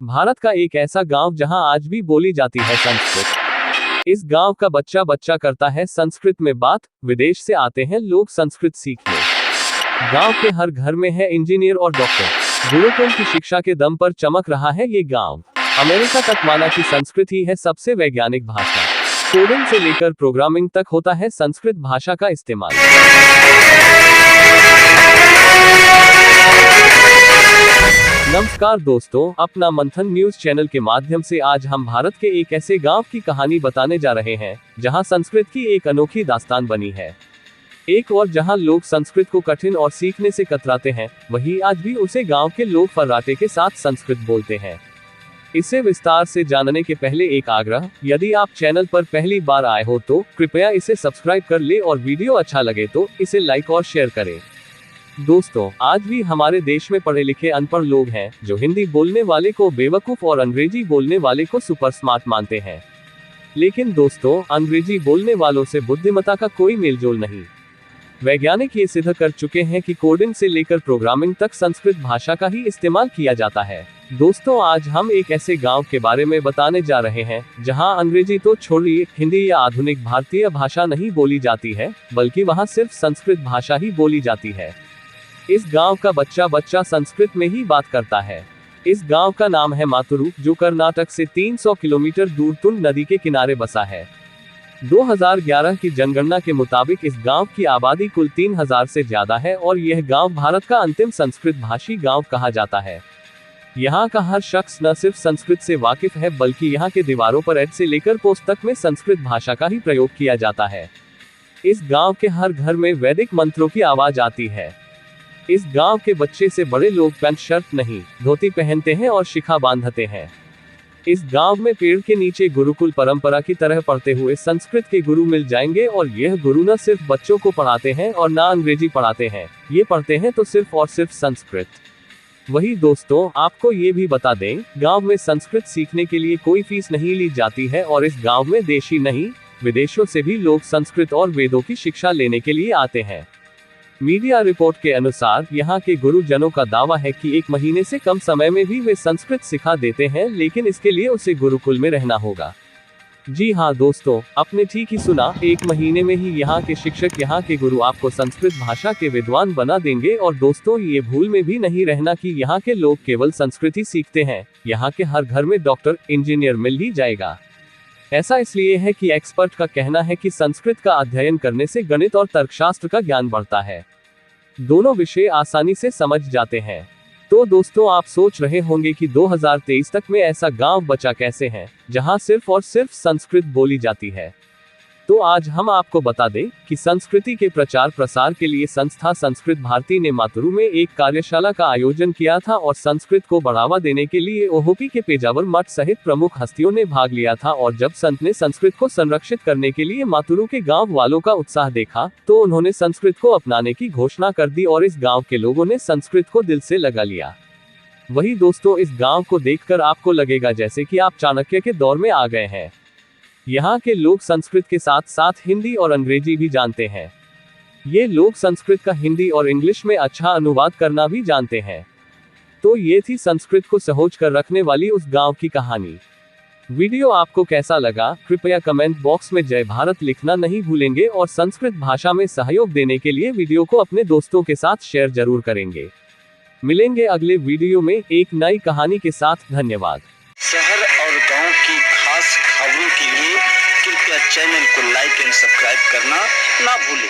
भारत का एक ऐसा गांव जहां आज भी बोली जाती है संस्कृत। इस गांव का बच्चा बच्चा करता है संस्कृत में बात, विदेश से आते हैं लोग संस्कृत सीखने। गांव के हर घर में है इंजीनियर और डॉक्टर। गुरुकुल की शिक्षा के दम पर चमक रहा है ये गांव। अमेरिका तक माना कि संस्कृत ही है सबसे वैज्ञानिक भाषा। कोडिंग से लेकर प्रोग्रामिंग तक होता है संस्कृत भाषा का इस्तेमाल। नमस्कार दोस्तों, अपना मंथन न्यूज चैनल के माध्यम से आज हम भारत के एक ऐसे गांव की कहानी बताने जा रहे हैं जहां संस्कृत की एक अनोखी दास्तान बनी है। एक और जहां लोग संस्कृत को कठिन और सीखने से कतराते हैं, वहीं आज भी उसे गांव के लोग फर्राटे के साथ संस्कृत बोलते हैं। इसे विस्तार से जानने के पहले एक आग्रह, यदि आप चैनल पर पहली बार आए हो तो कृपया इसे सब्सक्राइब कर ले और वीडियो अच्छा लगे तो इसे लाइक और शेयर करें। दोस्तों, आज भी हमारे देश में पढ़े लिखे अनपढ़ लोग हैं जो हिंदी बोलने वाले को बेवकूफ और अंग्रेजी बोलने वाले को सुपर स्मार्ट मानते हैं। लेकिन दोस्तों, अंग्रेजी बोलने वालों से बुद्धिमत्ता का कोई मेलजोल नहीं। वैज्ञानिक ये सिद्ध कर चुके हैं कि कोडिंग से लेकर प्रोग्रामिंग तक संस्कृत भाषा का ही इस्तेमाल किया जाता है। दोस्तों, आज हम एक ऐसे गांव के बारे में बताने जा रहे हैं जहां अंग्रेजी तो छोड़िए, हिंदी या आधुनिक भारतीय भाषा नहीं बोली जाती है, बल्कि वहां सिर्फ संस्कृत भाषा ही बोली जाती है। इस गांव का बच्चा बच्चा संस्कृत में ही बात करता है। इस गांव का नाम है मातुरु, जो कर्नाटक से 300 किलोमीटर दूर तुंग नदी के किनारे बसा है। 2011 की जनगणना के मुताबिक इस गांव की आबादी कुल 3000 से ज्यादा है और यह गांव भारत का अंतिम संस्कृत भाषी गांव कहा जाता है। यहाँ का हर शख्स न सिर्फ संस्कृत से वाकिफ है, बल्कि यहाँ के दीवारों पर ऐड से लेकर पोस्ट तक में संस्कृत भाषा का ही प्रयोग किया जाता है। इस गांव के हर घर में वैदिक मंत्रों की आवाज आती है। इस गांव के बच्चे से बड़े लोग पैंट शर्ट नहीं, धोती पहनते हैं और शिखा बांधते हैं। इस गांव में पेड़ के नीचे गुरुकुल परंपरा की तरह पढ़ते हुए संस्कृत के गुरु मिल जाएंगे और यह गुरु न सिर्फ बच्चों को पढ़ाते हैं और ना अंग्रेजी पढ़ाते हैं, ये पढ़ते हैं तो सिर्फ और सिर्फ संस्कृत। वही दोस्तों, आपको ये भी बता दें, गांव में संस्कृत सीखने के लिए कोई फीस नहीं ली जाती है और इस गांव में देशी नहीं, विदेशों से भी लोग संस्कृत और वेदों की शिक्षा लेने के लिए आते हैं। मीडिया रिपोर्ट के अनुसार यहाँ के गुरुजनों का दावा है कि 1 महीने से कम समय में भी वे संस्कृत सिखा देते हैं, लेकिन इसके लिए उसे गुरुकुल में रहना होगा। जी हाँ दोस्तों, आपने ठीक ही सुना, 1 महीने में ही यहाँ के शिक्षक, यहाँ के गुरु आपको संस्कृत भाषा के विद्वान बना देंगे। और दोस्तों, ये भूल में भी नहीं रहना कि यहाँ के लोग केवल संस्कृत ही सीखते हैं, यहाँ के हर घर में डॉक्टर, इंजीनियर मिल ही जाएगा। ऐसा इसलिए है कि एक्सपर्ट का कहना है कि संस्कृत का अध्ययन करने से गणित और तर्कशास्त्र का ज्ञान बढ़ता है। दोनों विषय आसानी से समझ जाते हैं। तो दोस्तों, आप सोच रहे होंगे कि 2023 तक में ऐसा गांव बचा कैसे है जहां सिर्फ और सिर्फ संस्कृत बोली जाती है। तो आज हम आपको बता दें कि संस्कृति के प्रचार प्रसार के लिए संस्था संस्कृत भारती ने मातुरु में एक कार्यशाला का आयोजन किया था और संस्कृत को बढ़ावा देने के लिए ओहोपी के पेजावर मठ सहित प्रमुख हस्तियों ने भाग लिया था। और जब संत ने संस्कृत को संरक्षित करने के लिए मातुरु के गांव वालों का उत्साह देखा, तो उन्होंने संस्कृत को अपनाने की घोषणा कर दी और इस गाँव के लोगों ने संस्कृत को दिल से लगा लिया। वही दोस्तों, इस गाँव को देखकर आपको लगेगा जैसे कि आप चाणक्य के दौर में आ गए हैं। यहाँ के लोग संस्कृत के साथ साथ हिंदी और अंग्रेजी भी जानते हैं। ये लोग संस्कृत का हिंदी और इंग्लिश में अच्छा अनुवाद करना भी जानते हैं। तो ये थी संस्कृत को सहोज कर रखने वाली उस गांव की कहानी। वीडियो आपको कैसा लगा, कृपया कमेंट बॉक्स में जय भारत लिखना नहीं भूलेंगे और संस्कृत भाषा में सहयोग देने के लिए वीडियो को अपने दोस्तों के साथ शेयर जरूर करेंगे। मिलेंगे अगले वीडियो में एक नई कहानी के साथ। धन्यवाद। शहर और गांव की खास खबरों के लिए कृपया चैनल को लाइक एंड सब्सक्राइब करना ना भूलें।